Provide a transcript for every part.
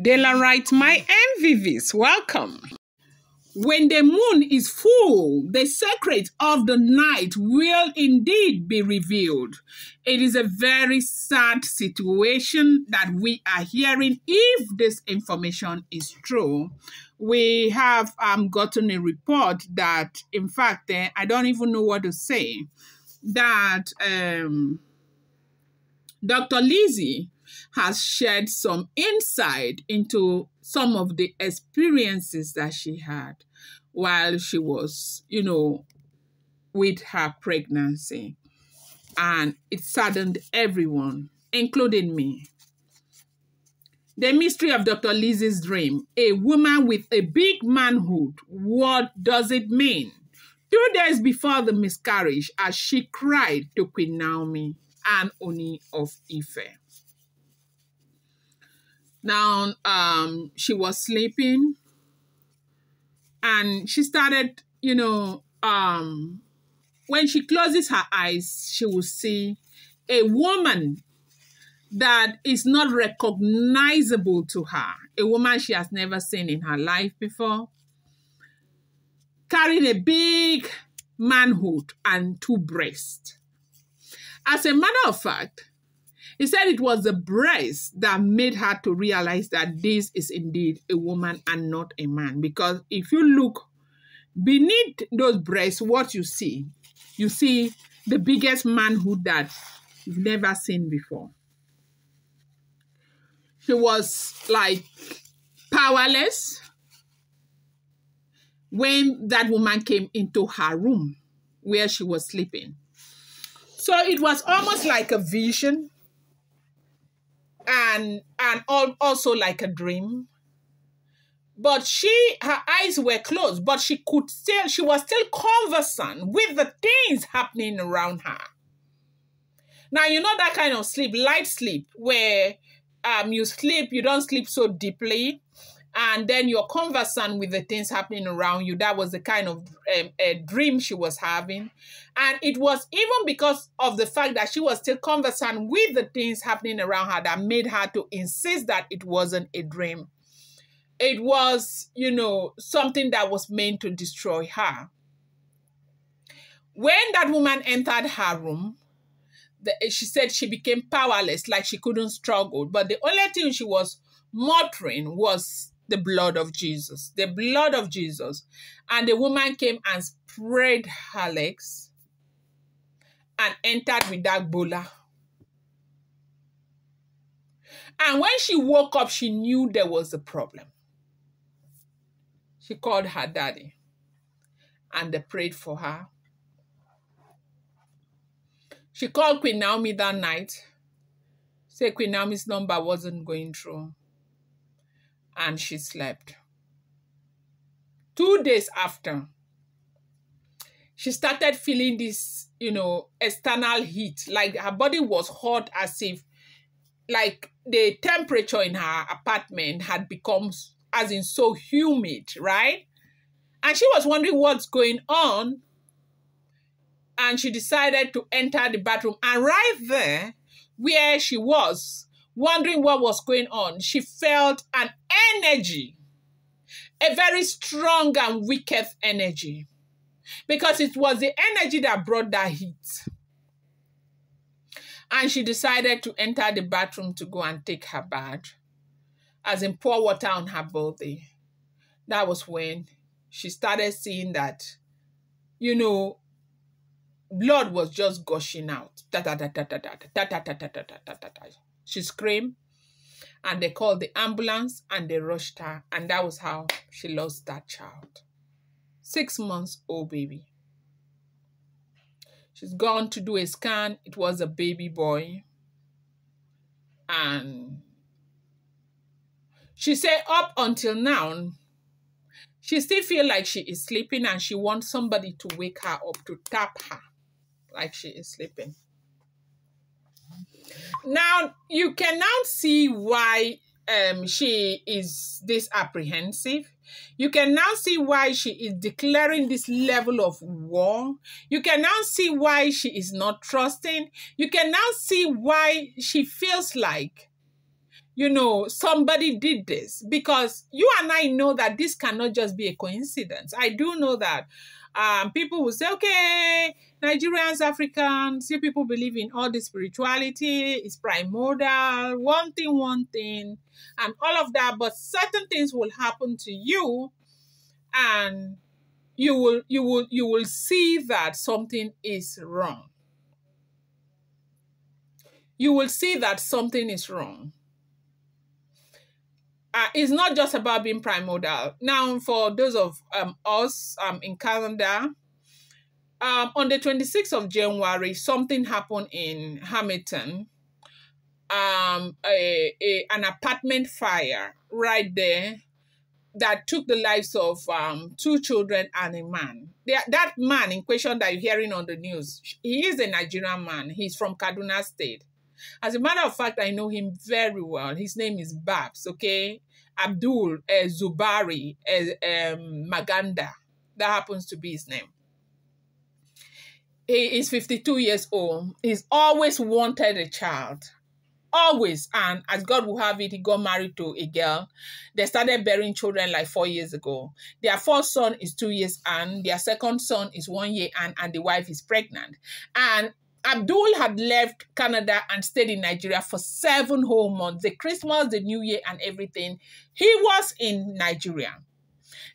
Dela writes, my MVVs, welcome. When the moon is full, the secret of the night will indeed be revealed. It is a very sad situation that we are hearing if this information is true. We have gotten a report that, in fact, I don't even know what to say, that Dr. Lizzy has shared some insight into some of the experiences that she had while she was, with her pregnancy. And it saddened everyone, including me. The mystery of Dr. Lizzy's dream, a woman with a big manhood. What does it mean? 2 days before the miscarriage, as she cried to Queen Naomi and Ooni of Ife. Now, she was sleeping and she started, when she closes her eyes, she will see a woman that is not recognizable to her, a woman she has never seen in her life before, carrying a big manhood and 2 breasts. As a matter of fact, he said it was the breast that made her to realize that this is indeed a woman and not a man. Because if you look beneath those breasts, what you see the biggest manhood that you've never seen before. She was like powerless when that woman came into her room where she was sleeping. So it was almost like a vision. And also like a dream. But her eyes were closed, but she was still conversant with the things happening around her. Now, you know that kind of sleep, light sleep, where you don't sleep so deeply, and then you're conversant with the things happening around you. That was the kind of a dream she was having. And it was even because of the fact that she was still conversant with the things happening around her that made her to insist that it wasn't a dream. It was, something that was meant to destroy her. When that woman entered her room, she said she became powerless, like she couldn't struggle. But the only thing she was muttering was the blood of Jesus, the blood of Jesus. And the woman came and spread her legs and entered with that bola. And when she woke up, she knew there was a problem. She called her daddy and they prayed for her. She called Queen Naomi that night, said Queen Naomi's number wasn't going through, and she slept. 2 days after, she started feeling this, external heat, like her body was hot, as if like the temperature in her apartment had become as in so humid, right? And she was wondering what's going on. And she decided to enter the bathroom. And right there, where she was, wondering what was going on, she felt an energy, a very strong and wicked energy. Because it was the energy that brought that heat. And she decided to enter the bathroom to go and take her bath, as in pour water on her body. That was when she started seeing that, blood was just gushing out. She screamed, and they called the ambulance, and they rushed her, and that was how she lost that child. 6 months old baby. She's gone to do a scan. It was a baby boy. And she said up until now, she still feels like she is sleeping and she wants somebody to wake her up, to tap her like she is sleeping. Now, you can now see why she is this apprehensive. You can now see why she is declaring this level of war. You can now see why she is not trusting. You can now see why she feels like you know, somebody did this, because you and I know that this cannot just be a coincidence. I do know that people will say, okay, Nigerians, Africans, you people believe in all this spirituality, it's primordial, one thing, and all of that. But certain things will happen to you, and you will see that something is wrong. You will see that something is wrong. It's not just about being primordial. Now, for those of us in Canada, on the 26th of January, something happened in Hamilton. An apartment fire right there that took the lives of 2 children and a man. That man in question that you're hearing on the news, he is a Nigerian man. He's from Kaduna State. As a matter of fact, I know him very well. His name is Babs, okay? Abdul Zubari Maganda. That happens to be his name. He is 52 years old. He's always wanted a child. Always. And as God will have it, he got married to a girl. They started bearing children like 4 years ago. Their first son is 2 years and their second son is 1 year and the wife is pregnant. And Abdul had left Canada and stayed in Nigeria for 7 whole months. The Christmas, the New Year, and everything. He was in Nigeria.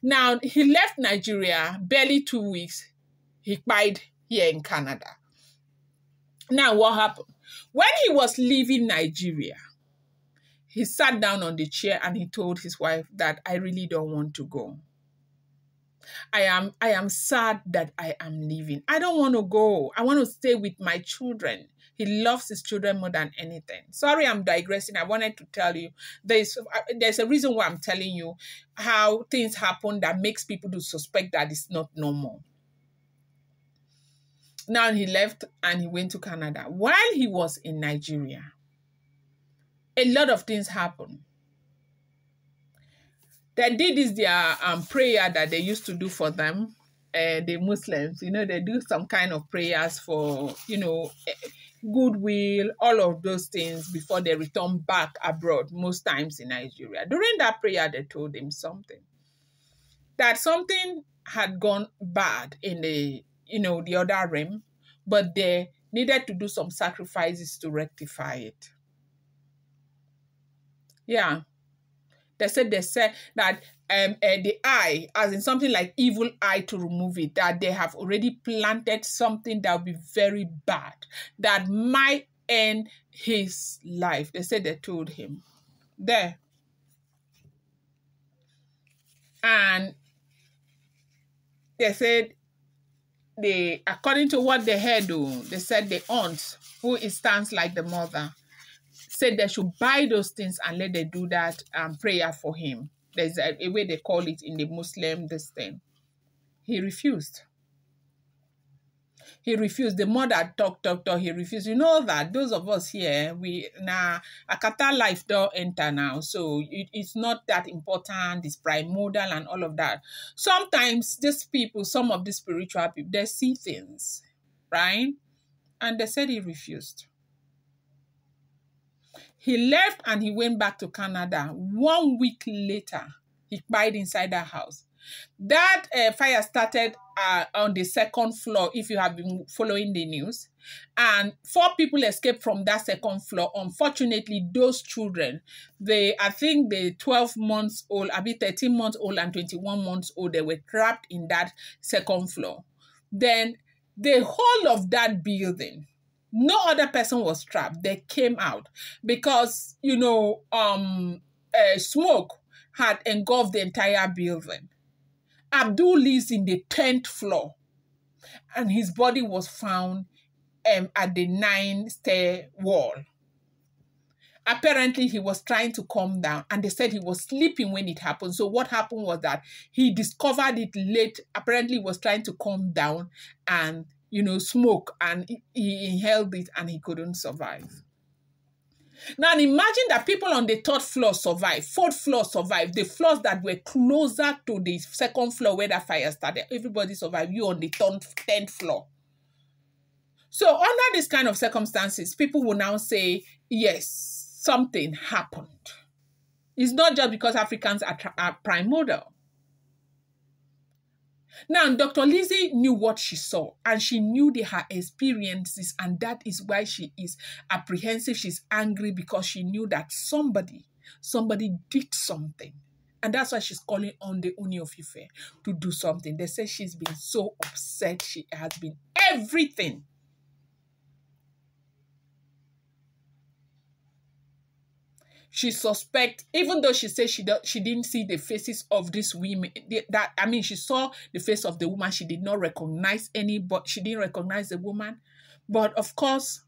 Now, he left Nigeria barely 2 weeks. He died here in Canada. Now, what happened? When he was leaving Nigeria, he sat down on the chair and he told his wife that I really don't want to go. I am sad that I am leaving. I don't want to go. I want to stay with my children. He loves his children more than anything. Sorry, I'm digressing. I wanted to tell you there's a reason why I'm telling you how things happen that makes people to suspect that it's not normal. Now he left and he went to Canada. While he was in Nigeria, a lot of things happened. They did this their prayer that they used to do for them, the Muslims. You know, they do some kind of prayers for, you know, goodwill, all of those things before they return back abroad, most times in Nigeria. During that prayer, they told him something. That something had gone bad in the, you know, the other realm, but they needed to do some sacrifices to rectify it. Yeah. They said that the eye, as in something like evil eye, to remove it, that they have already planted something that will be very bad, that might end his life. They said they told him there. And they said, according to what they heard, they said the aunt, who stands like the mother, said they should buy those things and let them do that prayer for him. There's a way they call it in the Muslim, this thing. He refused. He refused. The mother talked, he refused. You know that those of us here, Akata life don't enter now. So it's not that important. It's primordial and all of that. Sometimes these people, some of the spiritual people, they see things, right? And they said he refused. He left and he went back to Canada. 1 week later, he died inside that house. That fire started on the 2nd floor, if you have been following the news. And 4 people escaped from that 2nd floor. Unfortunately, those children, I think the 12 months old, 13 months old and 21 months old, they were trapped in that 2nd floor. Then the whole of that building, no other person was trapped. They came out because, you know, smoke had engulfed the entire building. Abdul lives in the 10th floor and his body was found at the 9th wall. Apparently, he was trying to calm down and they said he was sleeping when it happened. So what happened was that he discovered it late. Apparently, he was trying to calm down and, you know, smoke, and he inhaled it and he couldn't survive. Now imagine that people on the 3rd floor survived, 4th floor survived, the floors that were closer to the 2nd floor where that fire started, everybody survived. You on the 10th floor. So under this kind of circumstances, people will now say, yes, something happened. It's not just because Africans are primordial. Now, Dr. Lizzy knew what she saw, and she knew her experiences, and that is why she is apprehensive. She's angry because she knew that somebody did something. And that's why she's calling on the Ooni of Ife to do something. They say she's been so upset. She has been everything. She suspects, even though she says she didn't see the faces of these women. She saw the face of the woman. She did not recognize anybody. She didn't recognize the woman. But of course,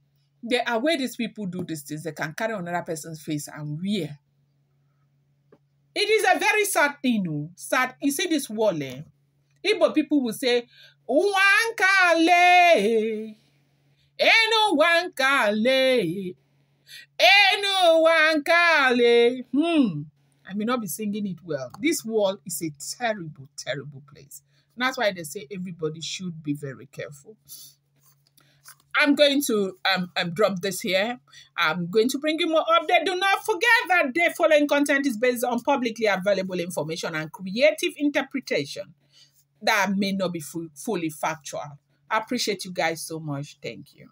there are ways these people do these things. They can carry another person's face and wear. It is a very sad thing, no? Sad. You see this wall, eh? Igbo people will say, Wankale, Eno Wankale. I may not be singing it well. This wall is a terrible, terrible place. And that's why they say everybody should be very careful. I'm going to drop this here. I'm going to bring you more update. Do not forget that the following content is based on publicly available information and creative interpretation that may not be fully factual. I appreciate you guys so much. Thank you.